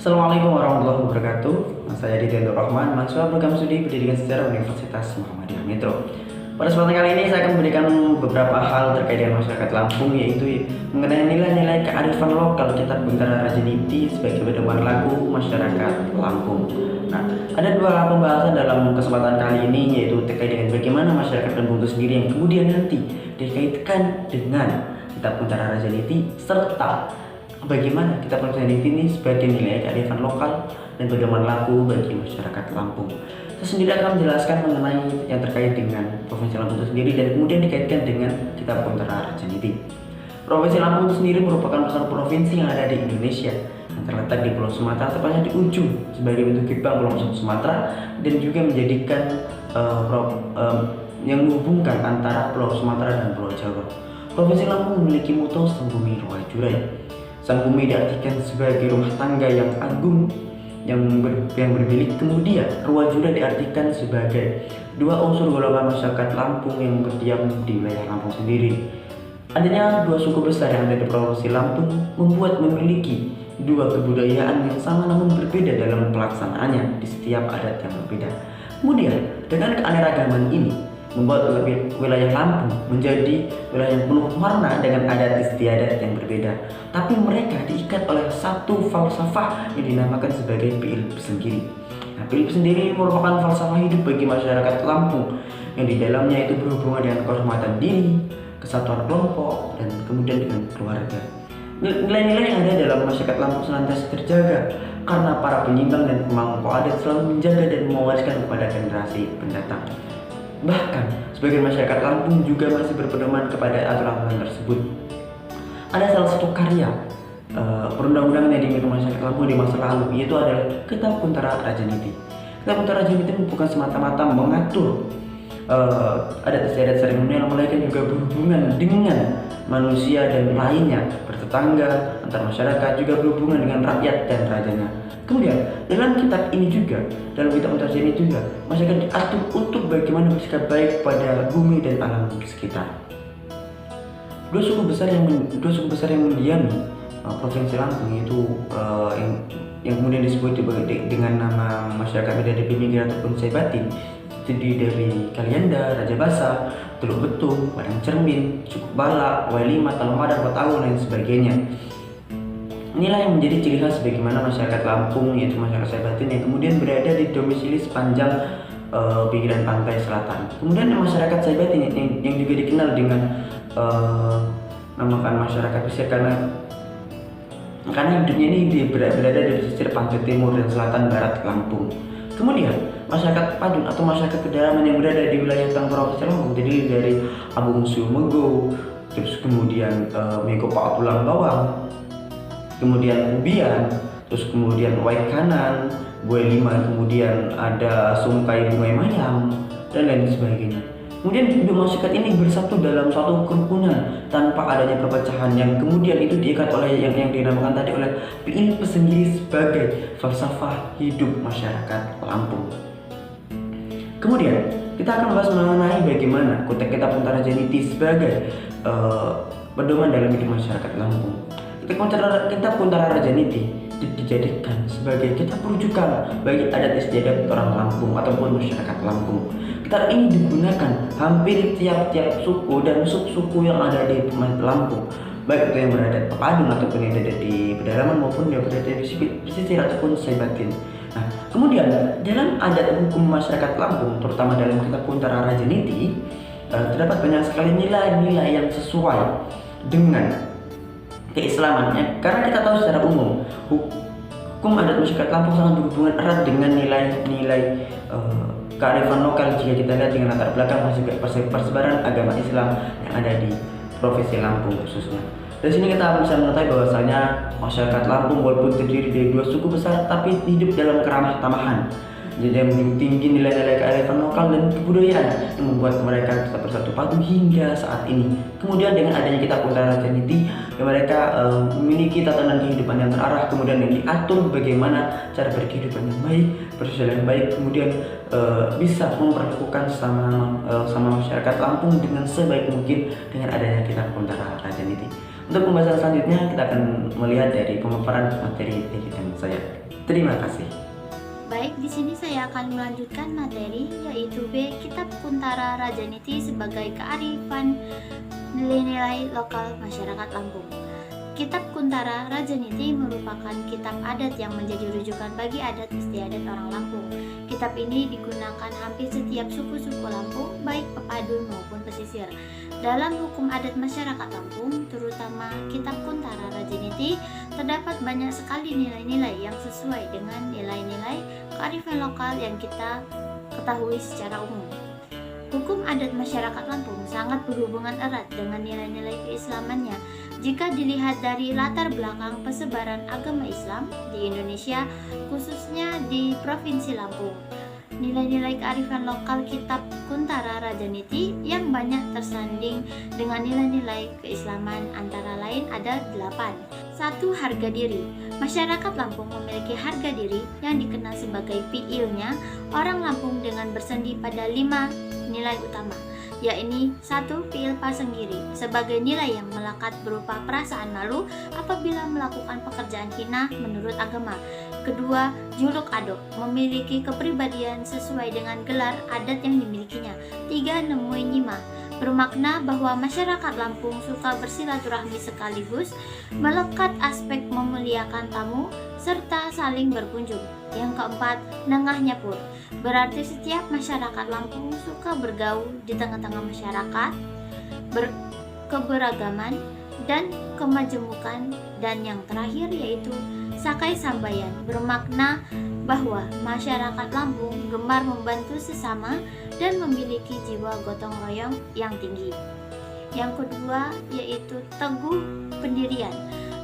Assalamualaikum warahmatullahi wabarakatuh. Saya Didianto Rahman, mahasiswa program studi pendidikan sejarah Universitas Muhammadiyah Metro. Pada kesempatan kali ini saya akan memberikan beberapa hal terkait dengan masyarakat Lampung, yaitu mengenai nilai-nilai kearifan lokal Kitab Buntara Raja Niti sebagai pedoman laku masyarakat Lampung. Nah, ada dua pembahasan dalam kesempatan kali ini, yaitu terkait dengan bagaimana masyarakat Lampung itu sendiri yang kemudian nanti dikaitkan dengan Kitab Buntara Raja Niti, serta bagaimana Kitab Buntara Raja Niti ini sebagai nilai kearifan lokal dan pedoman laku bagi masyarakat Lampung. Saya sendiri akan menjelaskan mengenai yang terkait dengan Provinsi Lampung itu sendiri dan kemudian dikaitkan dengan Kitab Buntara Raja Niti. Provinsi Lampung itu sendiri merupakan salah satu provinsi yang ada di Indonesia yang terletak di Pulau Sumatera, tepatnya di ujung sebagai bentuk gerbang Pulau Sumatera, dan juga menjadikan yang menghubungkan antara Pulau Sumatera dan Pulau Jawa. Provinsi Lampung memiliki moto Sang Bumi Ruwa Jurai. Sang bumi diartikan sebagai rumah tangga yang agung yang bermilik. Kemudian Ruwa Jurai diartikan sebagai dua unsur golongan masyarakat Lampung yang berdiam di wilayah Lampung sendiri. Adanya dua suku besar yang ada di Provinsi Lampung membuat memiliki dua kebudayaan yang sama namun berbeda dalam pelaksanaannya di setiap adat yang berbeda. Kemudian dengan keanekaragaman ini membuat wilayah Lampung menjadi wilayah yang penuh warna dengan adat istiadat yang berbeda. Tapi mereka diikat oleh satu falsafah yang dinamakan sebagai Pilip Sendiri. Nah, Pilip Sendiri merupakan falsafah hidup bagi masyarakat Lampung yang di dalamnya itu berhubungan dengan kehormatan diri, kesatuan kelompok, dan kemudian dengan keluarga. Nilai-nilai yang ada dalam masyarakat Lampung senantiasa terjaga karena para penyimbang dan pemangku adat selalu menjaga dan mewariskan kepada generasi pendatang. Bahkan, sebagian masyarakat Lampung juga masih berpedoman kepada aturan-aturan tersebut. Ada salah satu karya perundang-undangan yang dimiliki masyarakat Lampung di masa lalu, yaitu adalah Kitab Buntara Raja Niti. Kitab Buntara Raja Niti bukan semata-mata mengatur adat istiadat seremonial, melainkan juga berhubungan dengan manusia dan lainnya, bertetangga, antar masyarakat, juga berhubungan dengan rakyat dan rajanya. Kemudian dalam kitab ini juga, dalam Kitab Buntara Raja Niti juga, masyarakat diatur untuk bagaimana bersikap baik pada bumi dan alam sekitar. Dua suku besar yang mendiami Provinsi Lampung, yaitu yang kemudian disebut dengan nama masyarakat Bidadari Minggir ataupun Saibatin, terdiri dari Kalianda, Raja Basa, Teluk Betung, Padang Cermin, Cukuk Bala, Wailima, Talomada, Kotawun, dan sebagainya. Inilah yang menjadi ciri khas bagaimana masyarakat Lampung, yaitu masyarakat Saibatin, yang kemudian berada di domisili sepanjang pinggiran pantai selatan. Kemudian masyarakat Saibatin yang juga dikenal dengan namakan masyarakat pesisir karena hidupnya ini berada di pesisir pantai timur dan selatan barat Lampung. Kemudian masyarakat Padun atau masyarakat pedalaman yang berada di wilayah Provinsi Lampung terdiri dari Abu Musu Mego, terus kemudian Mego Pak Tulang Bawang, kemudian Ubian, terus kemudian Waikanan, Wailima, kemudian ada Sungkai Bungai Mayang, dan lain sebagainya. Kemudian kedua masyarakat ini bersatu dalam suatu kerukunan tanpa adanya perpecahan, yang kemudian itu diikat oleh yang dinamakan tadi oleh Pilip Sendiri sebagai falsafah hidup masyarakat Lampung. Kemudian kita akan membahas mengenai bagaimana Kitab Buntara Raja Niti sebagai pedoman dalam hidup masyarakat Lampung. Kitab Buntara Raja Niti dijadikan sebagai kitab rujukan bagi adat istiadat orang Lampung ataupun masyarakat Lampung. Kitab ini digunakan hampir tiap-tiap suku dan sub-suku yang ada di Lampung, baik itu yang berada di Padun ataupun yang ada di pedalaman maupun yang berada di pesisir ataupun Saibatin. Nah, kemudian dalam adat hukum masyarakat Lampung, terutama dalam Kitab Buntara Raja Niti, terdapat banyak sekali nilai-nilai yang sesuai dengan keislamannya, karena kita tahu secara umum hukum adat masyarakat Lampung sangat berhubungan erat dengan nilai-nilai kearifan lokal jika kita lihat dengan latar belakang persebaran agama Islam yang ada di Provinsi Lampung khususnya. Dari sini kita bisa mengetahui bahwasanya masyarakat Lampung walaupun terdiri dari dua suku besar tapi hidup dalam keramah tamahan. Jadi yang tinggi nilai-nilai kearifan lokal dan kebudayaan yang membuat mereka tetap bersatu padu hingga saat ini. Kemudian dengan adanya Kitab Buntara Raja Niti, mereka memiliki tatanan kehidupan yang terarah, kemudian yang diatur bagaimana cara berkehidupan yang baik, bersosial yang baik, kemudian bisa memperlakukan sama masyarakat Lampung dengan sebaik mungkin dengan adanya Kitab Kuntara Raja Niti. Untuk pembahasan selanjutnya kita akan melihat dari pemaparan materi dari teman saya. Terima kasih. Baik, di sini saya akan melanjutkan materi yaitu B. Kitab Kuntara Raja Niti sebagai kearifan nilai-nilai lokal masyarakat Lampung. Kitab Kuntara Raja Niti merupakan kitab adat yang menjadi rujukan bagi adat istiadat orang Lampung. Kitab ini digunakan hampir setiap suku-suku Lampung, baik pepadun maupun pesisir. Dalam hukum adat masyarakat Lampung, terutama Kitab Kuntara Raja Niti, terdapat banyak sekali nilai-nilai yang sesuai dengan nilai-nilai kearifan lokal yang kita ketahui secara umum. Hukum adat masyarakat Lampung sangat berhubungan erat dengan nilai-nilai keislamannya. Jika dilihat dari latar belakang persebaran agama Islam di Indonesia, khususnya di Provinsi Lampung, nilai-nilai kearifan lokal Kitab Kuntara Raja Niti yang banyak tersanding dengan nilai-nilai keislaman antara lain ada 8. 1. Harga diri. Masyarakat Lampung memiliki harga diri yang dikenal sebagai piilnya orang Lampung dengan bersendi pada 5 nilai utama, yakni 1. Piil pasenggiri sebagai nilai yang melekat berupa perasaan malu apabila melakukan pekerjaan hina menurut agama. Kedua, juluk ado memiliki kepribadian sesuai dengan gelar adat yang dimilikinya. 3. Nemui nyima bermakna bahwa masyarakat Lampung suka bersilaturahmi sekaligus melekat aspek memuliakan tamu serta saling berkunjung. Yang keempat, nengah nyapur berarti setiap masyarakat Lampung suka bergaul di tengah-tengah masyarakat, berkeberagaman dan kemajemukan. Dan yang terakhir yaitu sakai sambayan bermakna bahwa masyarakat Lampung gemar membantu sesama dan memiliki jiwa gotong royong yang tinggi. Yang kedua yaitu teguh pendirian.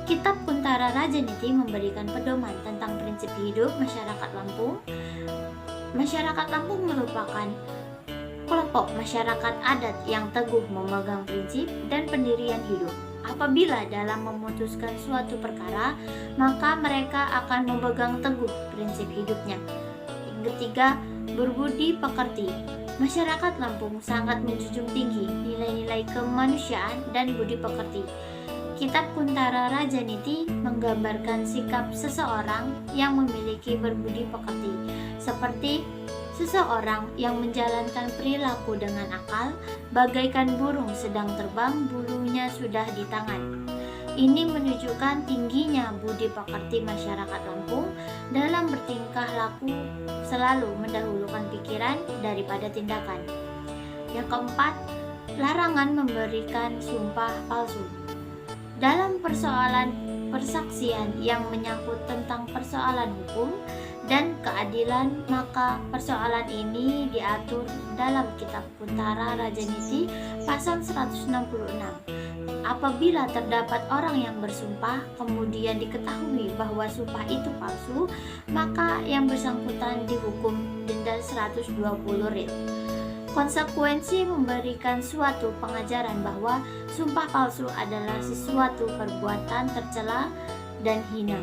Kitab Kuntara Raja Niti memberikan pedoman tentang prinsip hidup masyarakat Lampung. Masyarakat Lampung merupakan kelompok masyarakat adat yang teguh memegang prinsip dan pendirian hidup. Apabila dalam memutuskan suatu perkara, maka mereka akan memegang teguh prinsip hidupnya. Yang ketiga, berbudi pekerti. Masyarakat Lampung sangat menjunjung tinggi nilai-nilai kemanusiaan dan budi pekerti. Kitab Kuntara Raja Niti menggambarkan sikap seseorang yang memiliki berbudi pekerti, seperti seseorang yang menjalankan perilaku dengan akal, bagaikan burung sedang terbang, bulunya sudah di tangan. Ini menunjukkan tingginya budi pekerti masyarakat Lampung dalam bertingkah laku, selalu mendahulukan pikiran daripada tindakan. Yang keempat, larangan memberikan sumpah palsu. Dalam persoalan persaksian yang menyangkut tentang persoalan hukum dan keadilan, maka persoalan ini diatur dalam Kitab Kuntara Raja Niti pasal 166. Apabila terdapat orang yang bersumpah kemudian diketahui bahwa sumpah itu palsu, maka yang bersangkutan dihukum denda 120 rit. Konsekuensi memberikan suatu pengajaran bahwa sumpah palsu adalah sesuatu perbuatan tercela dan hina.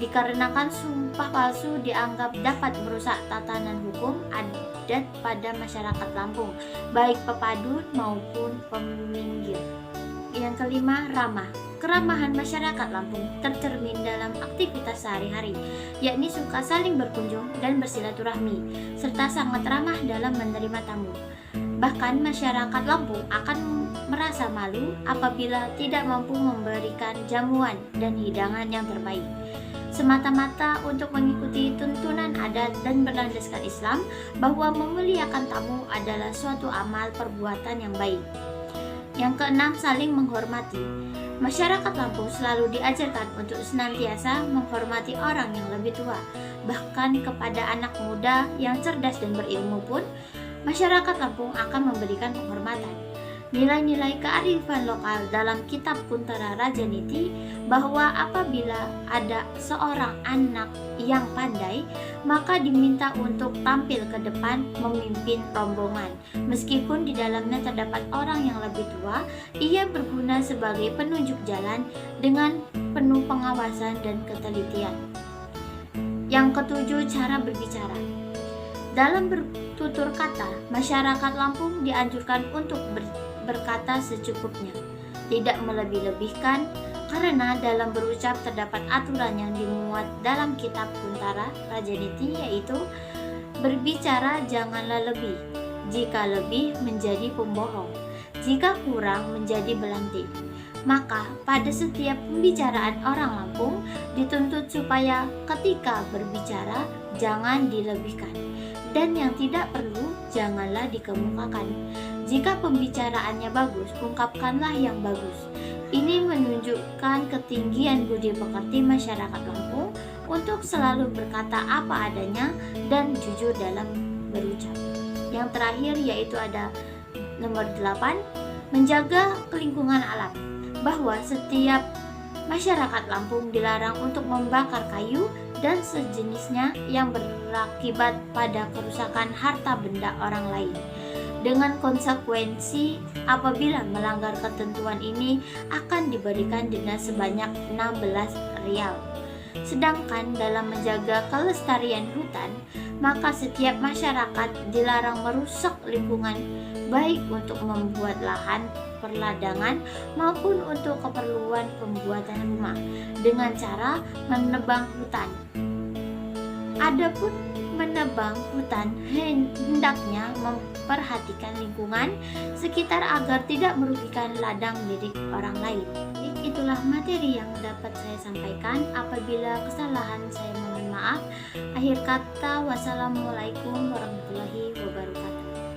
Dikarenakan sumpah palsu dianggap dapat merusak tatanan hukum adat pada masyarakat Lampung, baik pepadun maupun peminggir. Yang kelima, ramah. Keramahan masyarakat Lampung tercermin dalam aktivitas sehari-hari, yakni suka saling berkunjung dan bersilaturahmi, serta sangat ramah dalam menerima tamu. Bahkan masyarakat Lampung akan merasa malu apabila tidak mampu memberikan jamuan dan hidangan yang terbaik, semata-mata untuk mengikuti tuntunan adat dan berlandaskan Islam bahwa memuliakan tamu adalah suatu amal perbuatan yang baik. Yang keenam, saling menghormati. Masyarakat Lampung selalu diajarkan untuk senantiasa menghormati orang yang lebih tua. Bahkan kepada anak muda yang cerdas dan berilmu pun, masyarakat Lampung akan memberikan penghormatan. Nilai-nilai kearifan lokal dalam Kitab Kuntara Raja Niti bahwa apabila ada seorang anak yang pandai, maka diminta untuk tampil ke depan memimpin rombongan. Meskipun di dalamnya terdapat orang yang lebih tua, ia berguna sebagai penunjuk jalan dengan penuh pengawasan dan ketelitian. Yang ketujuh, cara berbicara. Dalam bertutur kata, masyarakat Lampung dianjurkan untuk berkata secukupnya, tidak melebih-lebihkan, karena dalam berucap terdapat aturan yang dimuat dalam kitab Kuntara Raja Niti, yaitu berbicara janganlah lebih, jika lebih menjadi pembohong, jika kurang menjadi belantik. Maka pada setiap pembicaraan orang Lampung dituntut supaya ketika berbicara jangan dilebihkan, dan yang tidak perlu janganlah dikemukakan. Jika pembicaraannya bagus, ungkapkanlah yang bagus. Ini menunjukkan ketinggian budi pekerti masyarakat Lampung untuk selalu berkata apa adanya dan jujur dalam berucap. Yang terakhir yaitu ada nomor 8, menjaga lingkungan alam. Bahwa setiap masyarakat Lampung dilarang untuk membakar kayu dan sejenisnya yang berakibat pada kerusakan harta benda orang lain. Dengan konsekuensi, apabila melanggar ketentuan ini akan diberikan denda sebanyak 16 rial. Sedangkan dalam menjaga kelestarian hutan, maka setiap masyarakat dilarang merusak lingkungan, baik untuk membuat lahan perladangan maupun untuk keperluan pembuatan rumah dengan cara menebang hutan. Adapun menebang hutan hendaknya memperhatikan lingkungan sekitar agar tidak merugikan ladang milik orang lain. Itulah materi yang dapat saya sampaikan. Apabila kesalahan saya mohon maaf. Akhir kata, wassalamualaikum warahmatullahi wabarakatuh.